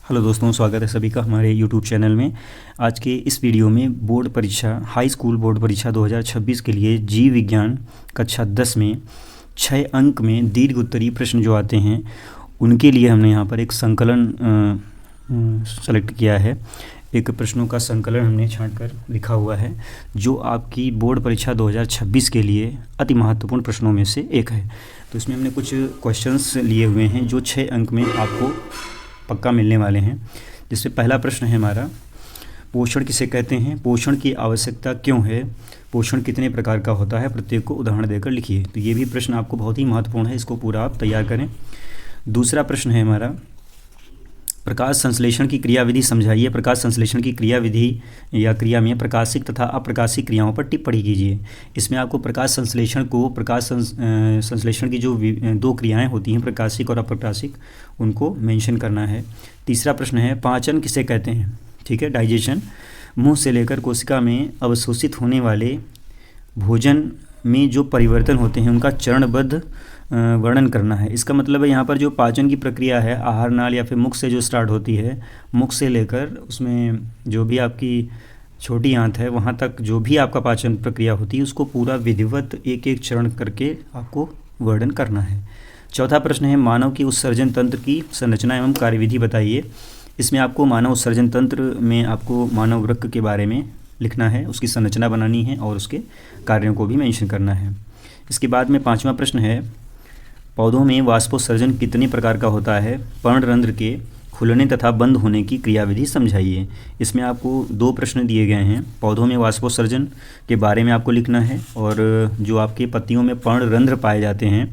Hello दोस्तों, स्वागत है सभी का हमारे यूट्यूब चैनल में। आज के इस वीडियो में बोर्ड परीक्षा हाई स्कूल बोर्ड परीक्षा 2026 के लिए जीव विज्ञान कक्षा 10 में 6 अंक में दीर्घ उत्तरीय प्रश्न जो आते हैं उनके लिए हमने यहाँ पर एक संकलन सेलेक्ट किया है। एक प्रश्नों का संकलन हमने छांट कर लिखा हुआ है जो आपकी बोर्ड परीक्षा 2026 के लिए अति महत्वपूर्ण प्रश्नों में से एक है। तो इसमें हमने कुछ क्वेश्चंस लिए हुए हैं जो 6 अंक में आपको पक्का मिलने वाले हैं। जिसमें पहला प्रश्न है हमारा, पोषण किसे कहते हैं, पोषण की आवश्यकता क्यों है, पोषण कितने प्रकार का होता है, प्रत्येक को उदाहरण देकर लिखिए। तो ये भी प्रश्न आपको बहुत ही महत्वपूर्ण है, इसको पूरा आप तैयार करें। दूसरा प्रश्न है हमारा, प्रकाश संश्लेषण की क्रियाविधि समझाइए। प्रकाश संश्लेषण की क्रियाविधि या क्रिया में प्रकाशिक तथा अप्रकाशिक क्रियाओं पर टिप्पणी कीजिए। इसमें आपको प्रकाश संश्लेषण को संश्लेषण की जो दो क्रियाएं होती हैं, प्रकाशिक और अप्रकाशिक, उनको मेंशन करना है। तीसरा प्रश्न है, पाचन किसे कहते हैं। ठीक है, डाइजेशन। मुंह से लेकर कोशिका में अवशोषित होने वाले भोजन में जो परिवर्तन होते हैं उनका चरणबद्ध वर्णन करना है। इसका मतलब है यहाँ पर जो पाचन की प्रक्रिया है आहार नाल या फिर मुख से जो स्टार्ट होती है, मुख से लेकर उसमें जो भी आपकी छोटी आंत है वहाँ तक जो भी आपका पाचन प्रक्रिया होती है उसको पूरा विधिवत एक एक चरण करके आपको वर्णन करना है। चौथा प्रश्न है, मानव की उत्सर्जन तंत्र की संरचना एवं कार्यविधि बताइए। इसमें आपको मानव उत्सर्जन तंत्र में आपको मानव वृक्क के बारे में लिखना है, उसकी संरचना बनानी है और उसके कार्यों को भी मेंशन करना है। इसके बाद में पाँचवा प्रश्न है, पौधों में वाष्पोत्सर्जन कितने प्रकार का होता है, पर्णरंध्र के खुलने तथा बंद होने की क्रियाविधि समझाइए। इसमें आपको 2 प्रश्न दिए गए हैं। पौधों में वाष्पोत्सर्जन के बारे में आपको लिखना है और जो आपके पत्तियों में पर्णरंध्र पाए जाते हैं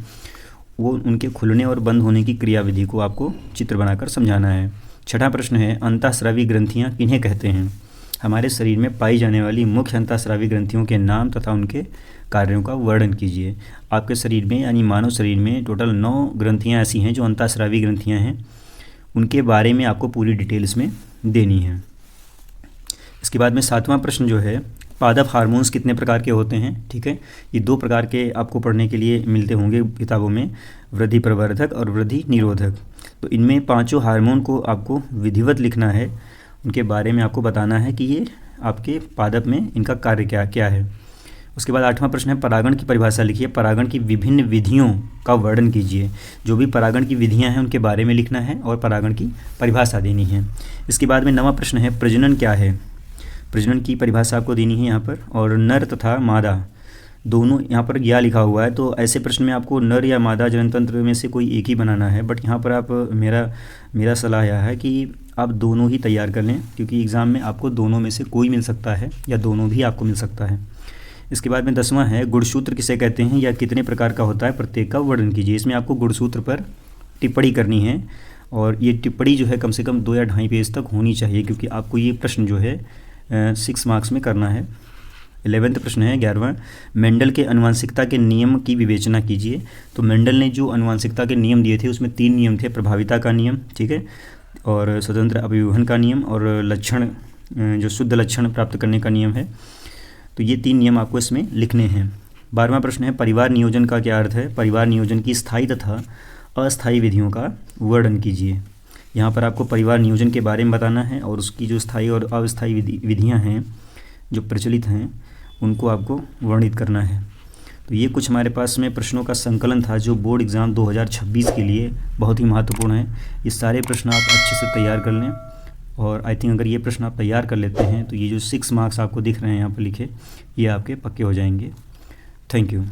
वो उनके खुलने और बंद होने की क्रियाविधि को आपको चित्र बनाकर समझाना है। छठा प्रश्न है, अंतःस्रावी ग्रंथियाँ किन्हें कहते हैं। हमारे शरीर में पाई जाने वाली मुख्य अंतःस्रावी ग्रंथियों के नाम तथा उनके कार्यों का वर्णन कीजिए। आपके शरीर में यानी मानव शरीर में टोटल 9 ग्रंथियाँ ऐसी हैं जो अंतःस्रावी ग्रंथियाँ हैं, उनके बारे में आपको पूरी डिटेल्स में देनी है। इसके बाद में 7वां प्रश्न जो है, पादप हार्मोन्स कितने प्रकार के होते हैं। ठीक है, ये 2 प्रकार के आपको पढ़ने के लिए मिलते होंगे किताबों में, वृद्धि प्रवर्धक और वृद्धि निरोधक। तो इनमें 5 हार्मोन को आपको विधिवत लिखना है, उनके बारे में आपको बताना है कि ये आपके पादप में इनका कार्य क्या क्या है। उसके बाद 8वां प्रश्न है, परागण की परिभाषा लिखिए। परागण की विभिन्न विधियों का वर्णन कीजिए। जो भी परागण की विधियां हैं उनके बारे में लिखना है और परागण की परिभाषा देनी है। इसके बाद में 9वां प्रश्न है, प्रजनन क्या है। प्रजनन की परिभाषा आपको देनी है यहाँ पर, और नर तथा मादा दोनों, यहाँ पर या लिखा हुआ है तो ऐसे प्रश्न में आपको नर या मादा जननतंत्र में से कोई एक ही बनाना है। बट यहाँ पर आप मेरा सलाह यह है कि आप दोनों ही तैयार कर लें, क्योंकि एग्ज़ाम में आपको दोनों में से कोई मिल सकता है या दोनों भी आपको मिल सकता है। इसके बाद में 10वां है, गुणसूत्र किसे कहते हैं या कितने प्रकार का होता है, प्रत्येक का वर्णन कीजिए। इसमें आपको गुणसूत्र पर टिप्पणी करनी है और ये टिप्पणी जो है कम से कम 2 या 2.5 पेज तक होनी चाहिए, क्योंकि आपको ये प्रश्न जो है 6 मार्क्स में करना है। 11वां प्रश्न है, 11वां, मेंडल के आनुवंशिकता के नियम की विवेचना कीजिए। तो मेंडल ने जो आनुवंशिकता के नियम दिए थे उसमें 3 नियम थे, प्रभाविता का नियम, ठीक है, और स्वतंत्र अभिवहन का नियम और लक्षण जो शुद्ध लक्षण प्राप्त करने का नियम है। तो ये 3 नियम आपको इसमें लिखने हैं। 12वां प्रश्न है, परिवार नियोजन का क्या अर्थ है। परिवार नियोजन की स्थायी तथा अस्थायी विधियों का वर्णन कीजिए। यहाँ पर आपको परिवार नियोजन के बारे में बताना है और उसकी जो स्थायी और अस्थायी विधियाँ हैं जो प्रचलित हैं उनको आपको वर्णित करना है। तो ये कुछ हमारे पास में प्रश्नों का संकलन था जो बोर्ड एग्ज़ाम 2026 के लिए बहुत ही महत्वपूर्ण है। ये सारे प्रश्न आप अच्छे से तैयार कर लें और आई थिंक अगर ये प्रश्न आप तैयार कर लेते हैं तो ये जो 6 मार्क्स आपको दिख रहे हैं यहाँ पर लिखे, ये आपके पक्के हो जाएंगे। Thank you.